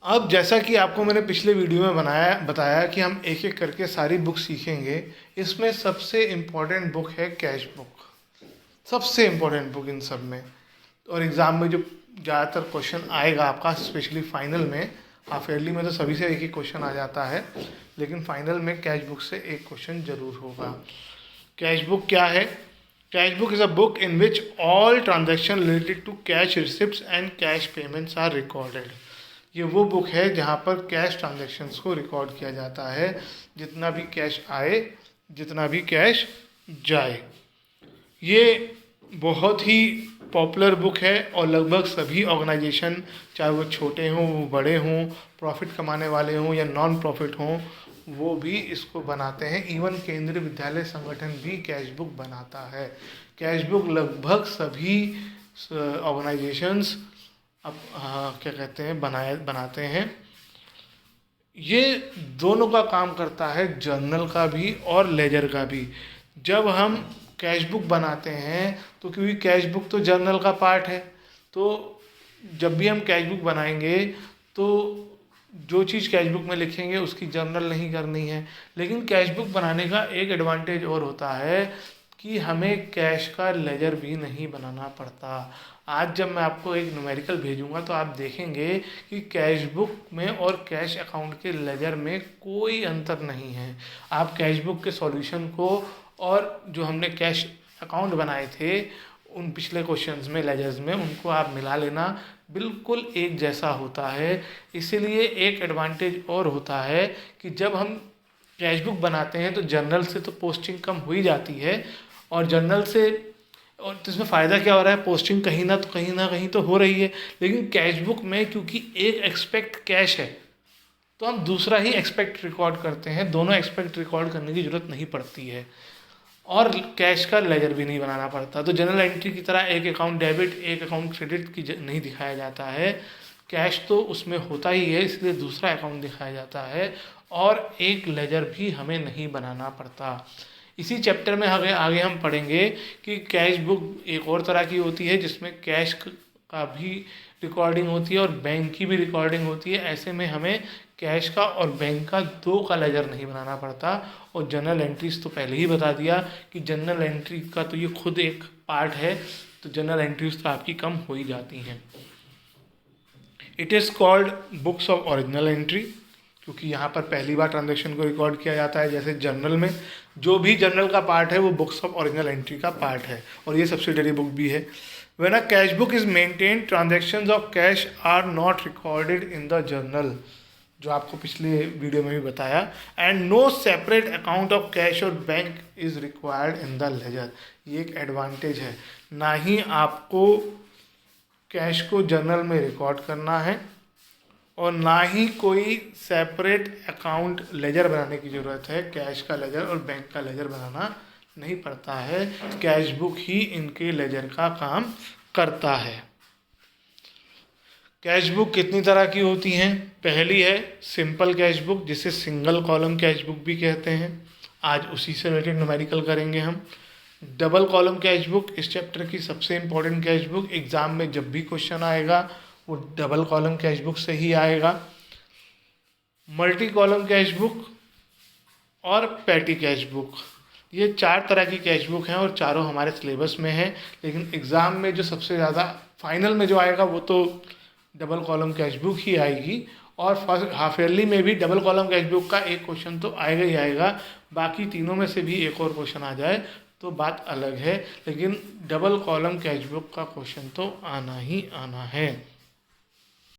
अब जैसा कि आपको मैंने पिछले वीडियो में बताया कि हम एक एक करके सारी बुक सीखेंगे। इसमें सबसे इम्पोर्टेंट बुक है कैश बुक, सबसे इम्पोर्टेंट बुक इन सब में। और एग्ज़ाम में जो ज़्यादातर क्वेश्चन आएगा आपका, स्पेशली फाइनल में, हाफ ईयरली में तो सभी से एक एक क्वेश्चन आ जाता है, लेकिन फाइनल में कैश बुक से एक क्वेश्चन ज़रूर होगा। कैश बुक क्या है? Cash book is a book in which all transaction related to cash receipts and cash payments are recorded. ये वो बुक है जहाँ पर कैश ट्रांजैक्शंस को रिकॉर्ड किया जाता है, जितना भी कैश आए, जितना भी कैश जाए। ये बहुत ही पॉपुलर बुक है और लगभग सभी ऑर्गेनाइजेशन, चाहे वो छोटे हों, वो बड़े हों, प्रॉफिट कमाने वाले हों या नॉन प्रॉफिट हों, वो भी इसको बनाते हैं। इवन केंद्रीय विद्यालय संगठन भी कैश बुक बनाता है। कैश बुक लगभग सभी ऑर्गेनाइजेशंस क्या कहते हैं बनाते हैं। ये दोनों का काम करता है, जर्नल का भी और लेजर का भी। जब हम कैश बुक बनाते हैं तो क्योंकि कैश बुक तो जर्नल का पार्ट है, तो जब भी हम कैश बुक बनाएंगे तो जो चीज़ कैश बुक में लिखेंगे उसकी जर्नल नहीं करनी है। लेकिन कैश बुक बनाने का एक एडवांटेज और होता है कि हमें कैश का लेजर भी नहीं बनाना पड़ता। आज जब मैं आपको एक न्यूमेरिकल भेजूंगा तो आप देखेंगे कि कैश बुक में और कैश अकाउंट के लेजर में कोई अंतर नहीं है। आप कैश बुक के सॉल्यूशन को और जो हमने कैश अकाउंट बनाए थे उन पिछले क्वेश्चंस में, लेजर्स में, उनको आप मिला लेना, बिल्कुल एक जैसा होता है। इसीलिए एक एडवांटेज और होता है कि जब हम कैश बुक बनाते हैं तो जर्नल से तो पोस्टिंग कम हो ही जाती है, और जर्नल से, और तो इसमें फ़ायदा क्या हो रहा है, पोस्टिंग कहीं ना कहीं तो हो रही है। लेकिन कैश बुक में क्योंकि एक एक्सपेक्ट कैश है तो हम दूसरा ही एक्सपेक्ट रिकॉर्ड करते हैं, दोनों एक्सपेक्ट रिकॉर्ड करने की ज़रूरत नहीं पड़ती है, और कैश का लेजर भी नहीं बनाना पड़ता। तो जनरल एंट्री की तरह एक अकाउंट डेबिट एक अकाउंट क्रेडिट की नहीं दिखाया जाता है। कैश तो उसमें होता ही है, इसलिए दूसरा अकाउंट दिखाया जाता है, और एक लेजर भी हमें नहीं बनाना पड़ता। इसी चैप्टर में आगे हम पढ़ेंगे कि कैश बुक एक और तरह की होती है जिसमें कैश का भी रिकॉर्डिंग होती है और बैंक की भी रिकॉर्डिंग होती है। ऐसे में हमें कैश का और बैंक का दो का लेजर नहीं बनाना पड़ता। और जनरल एंट्रीज तो पहले ही बता दिया कि जनरल एंट्री का तो ये खुद एक पार्ट है, तो जनरल एंट्रीज तो आपकी कम हो ही जाती हैं। It is called books of original entry, क्योंकि यहाँ पर पहली बार ट्रांजैक्शन को रिकॉर्ड किया जाता है। जैसे जर्नल में जो भी जर्नल का पार्ट है वो बुक्स ऑफ ओरिजिनल एंट्री का पार्ट है, और ये सब्सिडियरी बुक भी है। When a cash book is maintained, transactions of cash are not recorded in the journal, जो आपको पिछले वीडियो में भी बताया। And no separate account of cash or bank is required in the ledger. ये एक एडवांटेज है, ना ही आपको कैश को जर्नल में रिकॉर्ड करना है और ना ही कोई सेपरेट अकाउंट लेजर बनाने की ज़रूरत है। कैश का लेजर और बैंक का लेजर बनाना नहीं पड़ता है, कैश बुक ही इनके लेजर का काम करता है। कैश बुक कितनी तरह की होती हैं? पहली है सिंपल कैश बुक, जिसे सिंगल कॉलम कैश बुक भी कहते हैं। आज उसी से रिलेटेड न्यूमेरिकल करेंगे हम। डबल कॉलम कैश बुक इस चैप्टर की सबसे इम्पोर्टेंट कैश बुक। एग्ज़ाम में जब भी क्वेश्चन आएगा वो डबल कॉलम कैश बुक से ही आएगा। मल्टी कॉलम कैश बुक और पैटी कैश बुक, ये चार तरह की कैश बुक हैं और चारों हमारे सिलेबस में हैं। लेकिन एग्ज़ाम में जो सबसे ज़्यादा फाइनल में जो आएगा वो तो डबल कॉलम कैश बुक ही आएगी। और फर्स्ट हाफ ईयरली में भी डबल कॉलम कैश बुक का एक क्वेश्चन तो आएगा ही आएगा, बाकी तीनों में से भी एक और क्वेश्चन आ जाए तो बात अलग है, लेकिन डबल कॉलम कैश बुक का क्वेश्चन तो आना ही आना है।